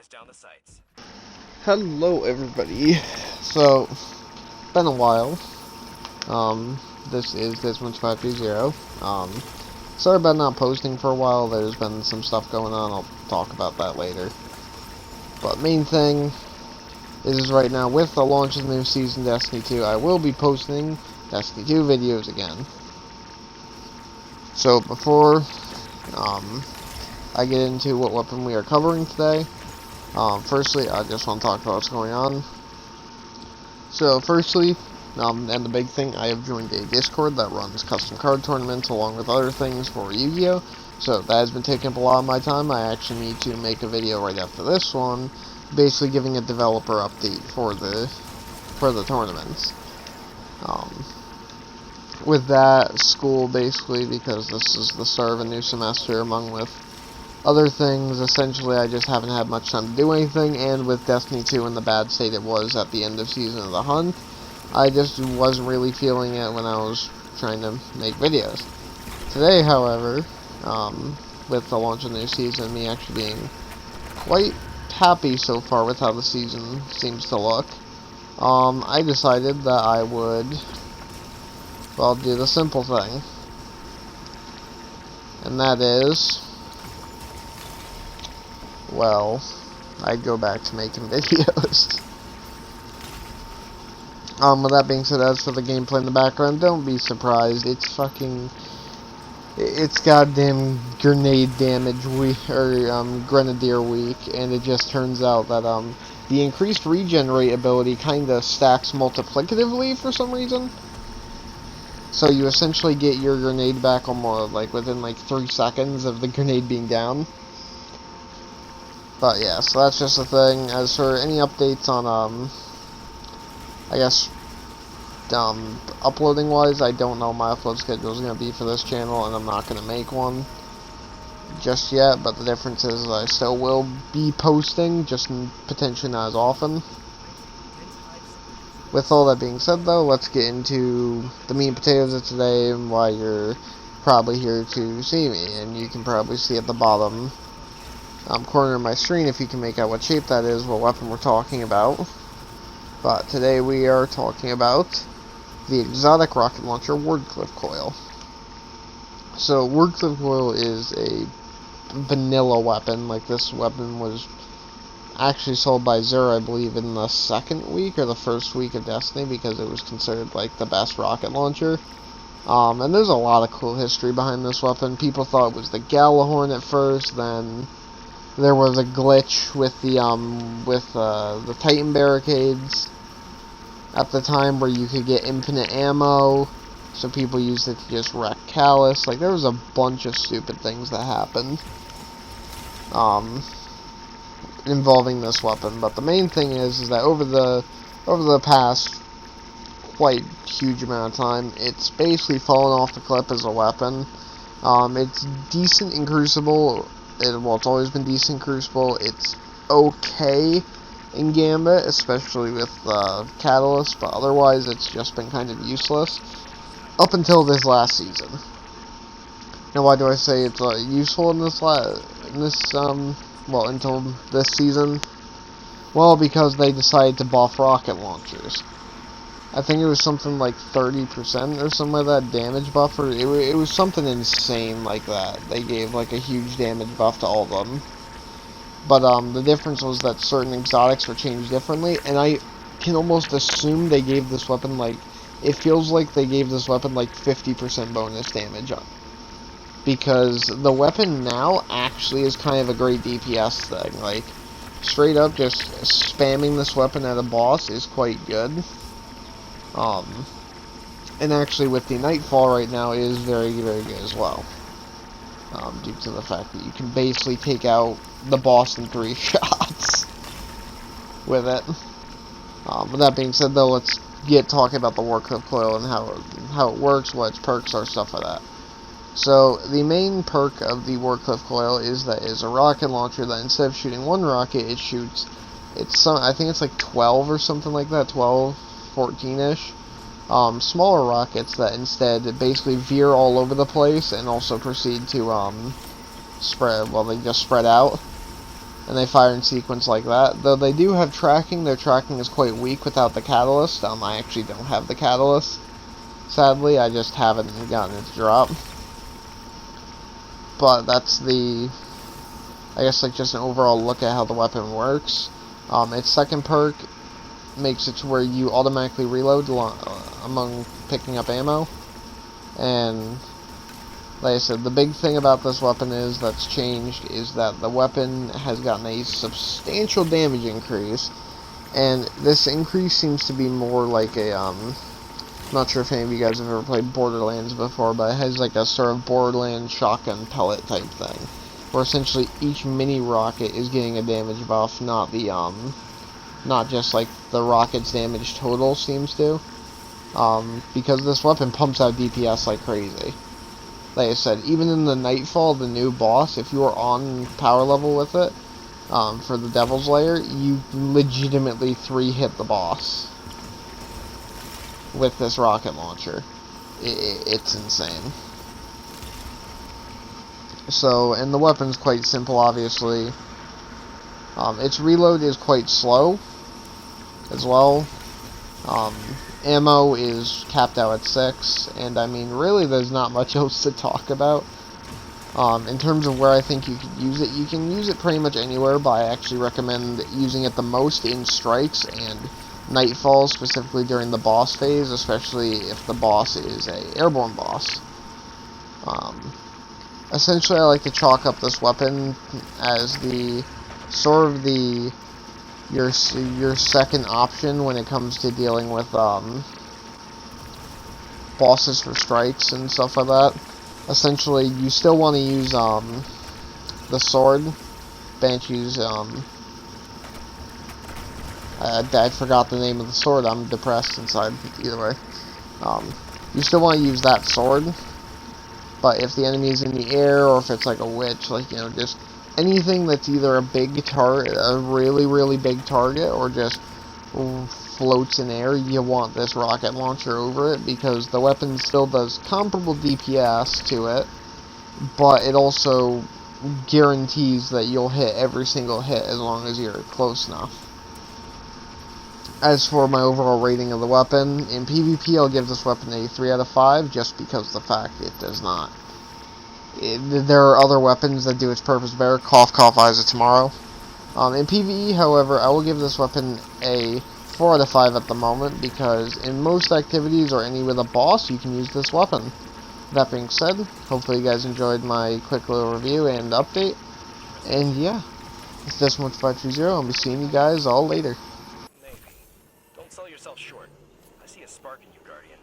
down the sights. Hello everybody. So, been a while. This is Desmond520. Sorry about not posting for a while. There's been some stuff going on. I'll talk about that later. But main thing is right now, with the launch of the new season Destiny 2, I will be posting Destiny 2 videos again. So before I get into what weapon we are covering today, firstly, I just want to talk about what's going on. So, firstly, and the big thing, I have joined a Discord that runs custom card tournaments along with other things for Yu-Gi-Oh! So, that has been taking up a lot of my time. I actually need to make a video right after this one, basically giving a developer update for the tournaments. With that, school, basically, because this is the start of a new semester, among with other things, essentially I just haven't had much time to do anything, and with Destiny 2 in the bad state it was at the end of Season of the Hunt, I just wasn't really feeling it when I was trying to make videos. Today, however, with the launch of the new season, me actually being quite happy so far with how the season seems to look, I decided that I would, well, do the simple thing. And that is, well, I'd go back to making videos. With that being said, as for the gameplay in the background, don't be surprised. It's goddamn grenade damage week, or grenadier week, and it just turns out that the increased regen rate ability kinda stacks multiplicatively for some reason. So you essentially get your grenade back almost like within like 3 seconds of the grenade being down. But yeah, so that's just a thing. As for any updates on, I guess, uploading wise, I don't know what my upload schedule is going to be for this channel, and I'm not going to make one just yet, but the difference is I still will be posting, just potentially not as often. With all that being said, though, let's get into the meat and potatoes of today and why you're probably here to see me. And you can probably see at the bottom corner of my screen, if you can make out what shape that is, what weapon we're talking about. But today we are talking about the exotic rocket launcher Wardcliff coil. So Wardcliff coil is a vanilla weapon. Like, this weapon was actually sold by Zero, I believe, in the second week or the first week of Destiny, because it was considered like the best rocket launcher. And there's a lot of cool history behind this weapon. People thought it was the Galahorn at first, then there was a glitch with the Titan barricades at the time where you could get infinite ammo, so people used it to just wreck Callus. Like, there was a bunch of stupid things that happened involving this weapon. But the main thing is that over the past quite huge amount of time, it's basically fallen off the cliff as a weapon. It's decent in Crucible. Well, it's always been decent in Crucible. It's okay in Gambit, especially with Catalyst, but otherwise it's just been kind of useless up until this last season. Now, why do I say it's useful in this until this season? Well, because they decided to buff rocket launchers. I think it was something like 30% or something like that damage buffer. It was something insane like that. They gave like a huge damage buff to all of them. But the difference was that certain exotics were changed differently, and I can almost assume they gave this weapon like, it feels like they gave this weapon like 50% bonus damage on. Because the weapon now actually is kind of a great DPS thing. Like, straight up just spamming this weapon at a boss is quite good. And actually with the Nightfall right now is very, very good as well. Due to the fact that you can basically take out the boss in 3 shots with it. With that being said, though, let's get talking about the Wardcliff coil and how it works, what its perks are, stuff like that. So, the main perk of the Wardcliff coil is that it's a rocket launcher that instead of shooting one rocket, it shoots, I think it's like 12 or something like that, 12, 14-ish. Smaller rockets that instead basically veer all over the place and also proceed to spread, well, they just spread out. and they fire in sequence like that. Though they do have tracking, their tracking is quite weak without the catalyst. I actually don't have the catalyst, sadly. I just haven't gotten it to drop. But that's the, I guess, like, just an overall look at how the weapon works. Its second perk makes it to where you automatically reload among picking up ammo. And like I said, the big thing about this weapon that's changed is that the weapon has gotten a substantial damage increase, and this increase seems to be more like a, I'm not sure if any of you guys have ever played Borderlands before, but it has like a sort of Borderlands shotgun pellet type thing, where essentially each mini rocket is getting a damage buff, not the, not just like the rocket's damage total seems to, because this weapon pumps out DPS like crazy. Like I said, even in the Nightfall, the new boss, if you are on power level with it, for the Devil's Lair, you legitimately 3-hit the boss with this rocket launcher. It's insane. So, and the weapon's quite simple, obviously. Its reload is quite slow, as well. Ammo is capped out at 6, and I mean, really, there's not much else to talk about. In terms of where I think you could use it, you can use it pretty much anywhere, but I actually recommend using it the most in strikes and Nightfall, specifically during the boss phase, especially if the boss is a airborne boss. Essentially, I like to chalk up this weapon as the sort of the your second option when it comes to dealing with bosses for strikes and stuff like that. Essentially, you still want to use the sword, Banshee's. I forgot the name of the sword. I'm depressed inside. Either way, you still want to use that sword. But if the enemy is in the air, or if it's like a witch, like, you know, just anything that's either a big target, a really, really big target, or just floats in air, you want this rocket launcher over it, because the weapon still does comparable DPS to it, but it also guarantees that you'll hit every single hit as long as you're close enough. As for my overall rating of the weapon, in PvP I'll give this weapon a 3 out of 5, just because of the fact it does not. There are other weapons that do its purpose better. Cough, cough, eyes of tomorrow. In PvE, however, I will give this weapon a 4 out of 5 at the moment, because in most activities or any with a boss, you can use this weapon. That being said, hopefully you guys enjoyed my quick little review and update. And yeah, it's This530. I'll be seeing you guys all later. Maybe. Don't sell yourself short. I see a spark in you, Guardian.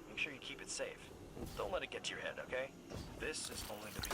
Make sure you keep it safe. Don't let it get to your head, okay? This is only the beginning.